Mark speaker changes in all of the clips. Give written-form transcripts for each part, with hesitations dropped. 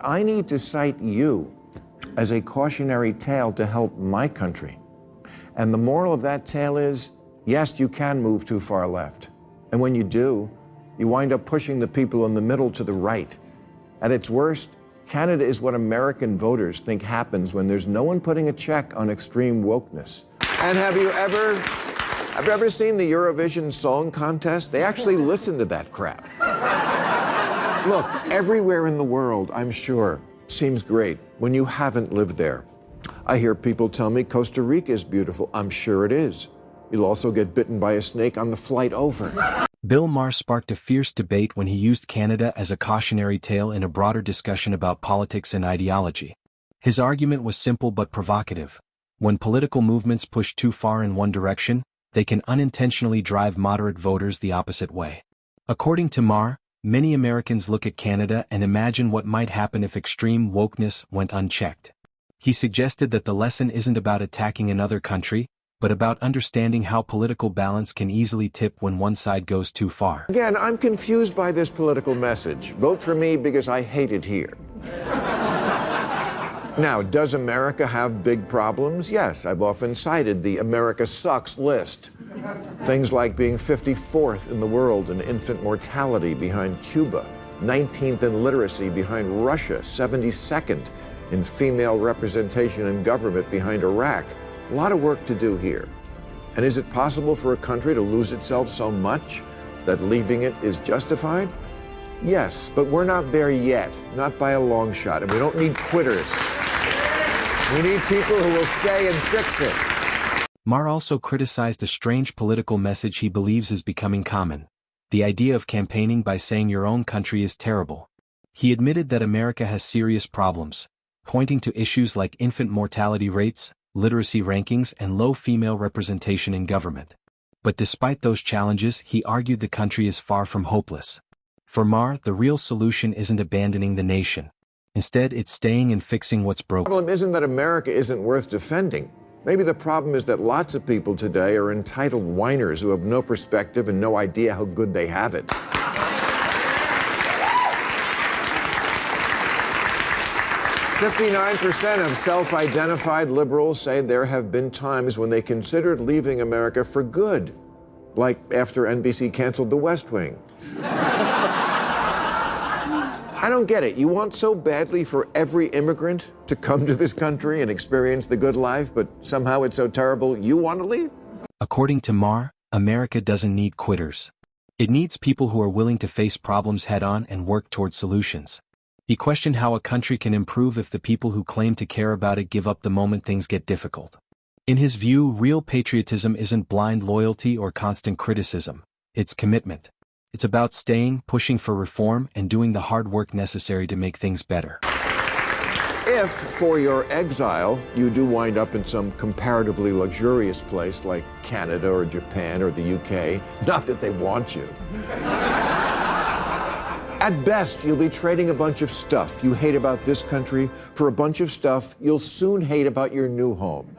Speaker 1: I need to cite you as a cautionary tale to help my country. And the moral of that tale is, yes, you can move too far left. And when you do, you wind up pushing the people in the middle to the right. At its worst, Canada is what American voters think happens when there's no one putting a check on extreme wokeness. And have you ever seen the Eurovision Song Contest? They actually listen to that crap. Look, everywhere in the world, I'm sure, seems great when you haven't lived there. I hear people tell me Costa Rica is beautiful. I'm sure it is. You'll also get bitten by a snake on the flight over.
Speaker 2: Bill Maher sparked a fierce debate when he used Canada as a cautionary tale in a broader discussion about politics and ideology. His argument was simple but provocative. When political movements push too far in one direction, they can unintentionally drive moderate voters the opposite way. According to Maher, many Americans look at Canada and imagine what might happen if extreme wokeness went unchecked. He suggested that the lesson isn't about attacking another country, but about understanding how political balance can easily tip when one side goes too far.
Speaker 1: Again, I'm confused by this political message. Vote for me because I hate it here. Now, does America have big problems? Yes, I've often cited the America sucks list. Things like being 54th in the world in infant mortality behind Cuba, 19th in literacy behind Russia, 72nd in female representation in government behind Iraq. A lot of work to do here. And is it possible for a country to lose itself so much that leaving it is justified? Yes, but we're not there yet, not by a long shot, and we don't need quitters. We need people who will stay and fix it.
Speaker 2: Maher also criticized a strange political message he believes is becoming common: the idea of campaigning by saying your own country is terrible. He admitted that America has serious problems, pointing to issues like infant mortality rates, literacy rankings, and low female representation in government. But despite those challenges, he argued the country is far from hopeless. For Maher, the real solution isn't abandoning the nation. Instead, it's staying and fixing what's broken.
Speaker 1: The problem isn't that America isn't worth defending. Maybe the problem is that lots of people today are entitled whiners who have no perspective and no idea how good they have it. 59% of self-identified liberals say there have been times when they considered leaving America for good, like after NBC canceled The West Wing. I don't get it. You want so badly for every immigrant to come to this country and experience the good life, but somehow it's so terrible you want to leave?
Speaker 2: According to Maher, America doesn't need quitters. It needs people who are willing to face problems head-on and work toward solutions. He questioned how a country can improve if the people who claim to care about it give up the moment things get difficult. In his view, real patriotism isn't blind loyalty or constant criticism. It's commitment. It's about staying, pushing for reform, and doing the hard work necessary to make things better.
Speaker 1: If, for your exile, you do wind up in some comparatively luxurious place like Canada or Japan or the UK, not that they want you. At best, you'll be trading a bunch of stuff you hate about this country for a bunch of stuff you'll soon hate about your new home.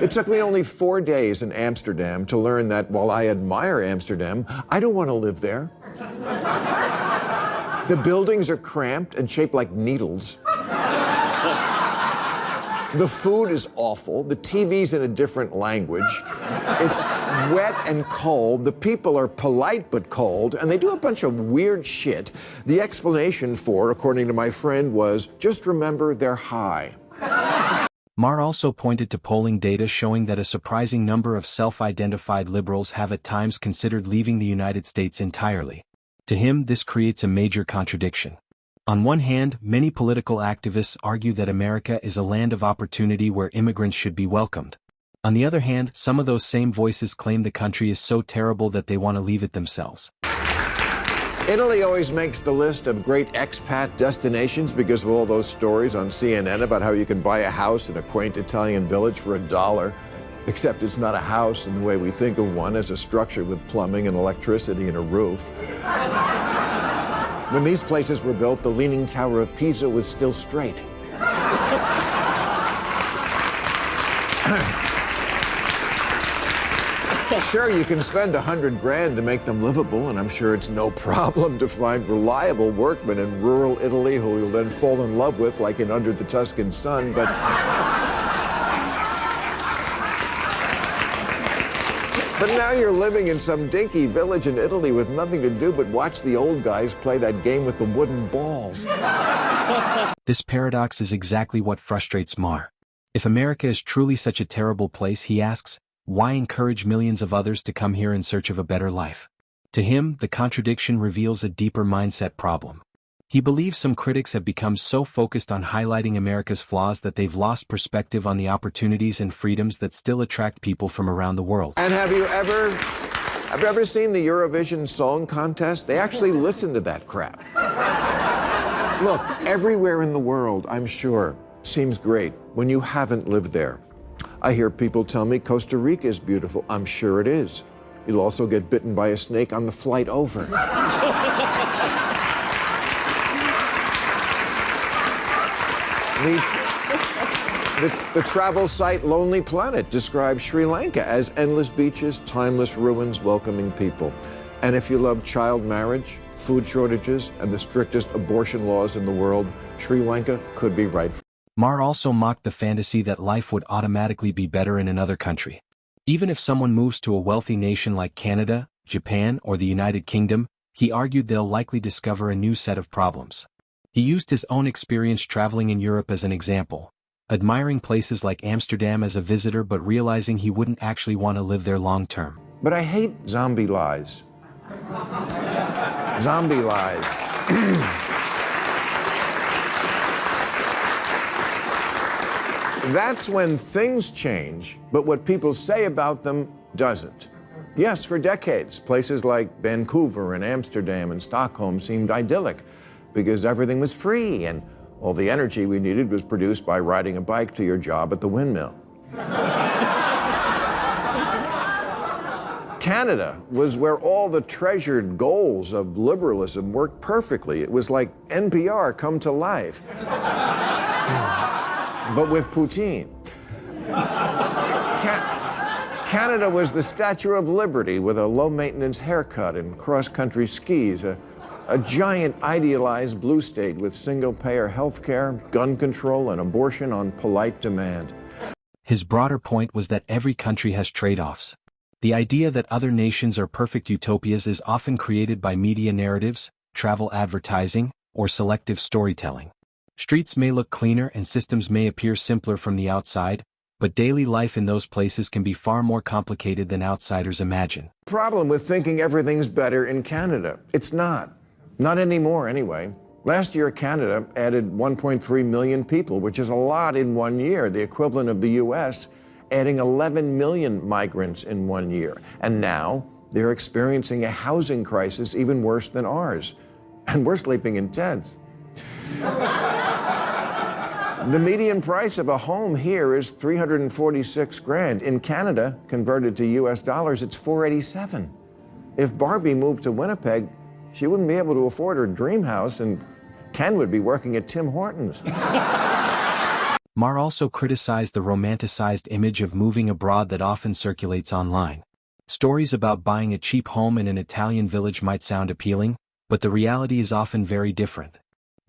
Speaker 1: It took me only 4 days in Amsterdam to learn that while I admire Amsterdam, I don't want to live there. The buildings are cramped and shaped like needles. The food is awful. The TV's in a different language. It's wet and cold. The people are polite but cold, and they do a bunch of weird shit. The explanation for, according to my friend, was just remember they're high.
Speaker 2: Maher also pointed to polling data showing that a surprising number of self-identified liberals have at times considered leaving the United States entirely. To him, this creates a major contradiction. On one hand, many political activists argue that America is a land of opportunity where immigrants should be welcomed. On the other hand, some of those same voices claim the country is so terrible that they want to leave it themselves.
Speaker 1: Italy always makes the list of great expat destinations because of all those stories on CNN about how you can buy a house in a quaint Italian village for $1, except it's not a house in the way we think of one as a structure with plumbing and electricity and a roof. When these places were built, the Leaning Tower of Pisa was still straight. Sure, you can spend $100 grand to make them livable, and I'm sure it's no problem to find reliable workmen in rural Italy who you'll then fall in love with, like in Under the Tuscan Sun, but... But now you're living in some dinky village in Italy with nothing to do but watch the old guys play that game with the wooden balls.
Speaker 2: This paradox is exactly what frustrates Maher. If America is truly such a terrible place, he asks, why encourage millions of others to come here in search of a better life? To him, the contradiction reveals a deeper mindset problem. He believes some critics have become so focused on highlighting America's flaws that they've lost perspective on the opportunities and freedoms that still attract people from around the world.
Speaker 1: And have you ever seen the Eurovision Song Contest? They actually listen to that crap. Look, everywhere in the world, I'm sure, seems great when you haven't lived there. I hear people tell me Costa Rica is beautiful. I'm sure it is. You'll also get bitten by a snake on the flight over. The travel site Lonely Planet describes Sri Lanka as endless beaches, timeless ruins, welcoming people. And if you love child marriage, food shortages, and the strictest abortion laws in the world, Sri Lanka could be right.
Speaker 2: Maher also mocked the fantasy that life would automatically be better in another country. Even if someone moves to a wealthy nation like Canada, Japan, or the United Kingdom, he argued they'll likely discover a new set of problems. He used his own experience traveling in Europe as an example, admiring places like Amsterdam as a visitor but realizing he wouldn't actually want to live there long term.
Speaker 1: But I hate zombie lies. Zombie lies. That's when things change, but what people say about them doesn't. Yes, for decades, places like Vancouver and Amsterdam and Stockholm seemed idyllic because everything was free and all the energy we needed was produced by riding a bike to your job at the windmill. Canada was where all the treasured goals of liberalism worked perfectly. It was like NPR come to life. But with poutine. Canada was the Statue of Liberty with a low-maintenance haircut and cross-country skis, a giant idealized blue state with single-payer health care, gun control, and abortion on polite demand.
Speaker 2: His broader point was that every country has trade-offs. The idea that other nations are perfect utopias is often created by media narratives, travel advertising, or selective storytelling. Streets may look cleaner and systems may appear simpler from the outside, but daily life in those places can be far more complicated than outsiders imagine.
Speaker 1: Problem with thinking everything's better in Canada. It's not. Not anymore, anyway. Last year, Canada added 1.3 million people, which is a lot in 1 year, the equivalent of the U.S. adding 11 million migrants in 1 year. And now, they're experiencing a housing crisis even worse than ours. And we're sleeping in tents. The median price of a home here is $346,000. In Canada, converted to US dollars, it's $487,000. If Barbie moved to Winnipeg, she wouldn't be able to afford her dream house, and Ken would be working at Tim Hortons.
Speaker 2: Maher also criticized the romanticized image of moving abroad that often circulates online. Stories about buying a cheap home in an Italian village might sound appealing, but the reality is often very different.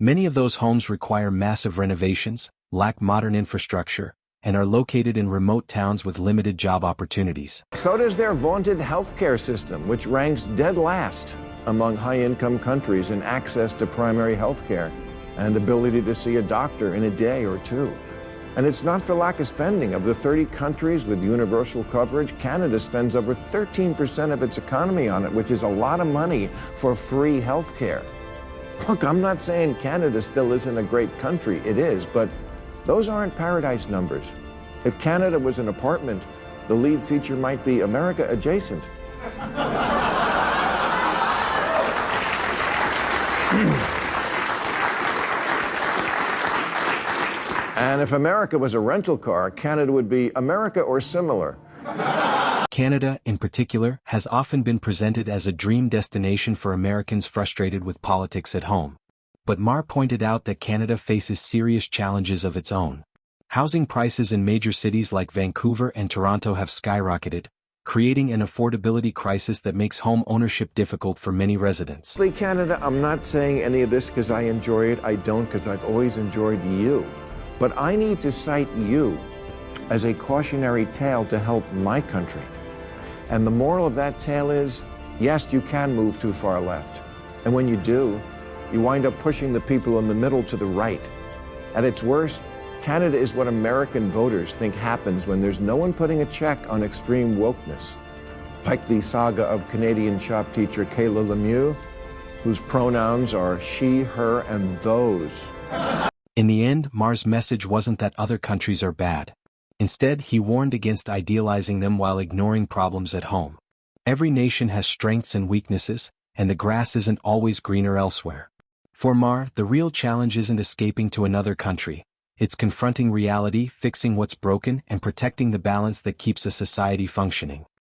Speaker 2: Many of those homes require massive renovations, lack modern infrastructure, and are located in remote towns with limited job opportunities.
Speaker 1: So does their vaunted healthcare system, which ranks dead last among high-income countries in access to primary healthcare and ability to see a doctor in a day or two. And it's not for lack of spending. Of the 30 countries with universal coverage, Canada spends over 13% of its economy on it, which is a lot of money for free healthcare. Look, I'm not saying Canada still isn't a great country. It is, but those aren't paradise numbers. If Canada was an apartment, the lead feature might be America adjacent. And if America was a rental car, Canada would be America or similar.
Speaker 2: Canada, in particular, has often been presented as a dream destination for Americans frustrated with politics at home. But Maher pointed out that Canada faces serious challenges of its own. Housing prices in major cities like Vancouver and Toronto have skyrocketed, creating an affordability crisis that makes home ownership difficult for many residents.
Speaker 1: Canada, I'm not saying any of this because I enjoy it. I don't, because I've always enjoyed you. But I need to cite you as a cautionary tale to help my country. And the moral of that tale is, yes, you can move too far left. And when you do, you wind up pushing the people in the middle to the right. At its worst, Canada is what American voters think happens when there's no one putting a check on extreme wokeness. Like the saga of Canadian shop teacher Kayla Lemieux, whose pronouns are she, her, and those.
Speaker 2: In the end, Maher's message wasn't that other countries are bad. Instead, he warned against idealizing them while ignoring problems at home. Every nation has strengths and weaknesses, and the grass isn't always greener elsewhere. For Maher, the real challenge isn't escaping to another country. It's confronting reality, fixing what's broken, and protecting the balance that keeps a society functioning.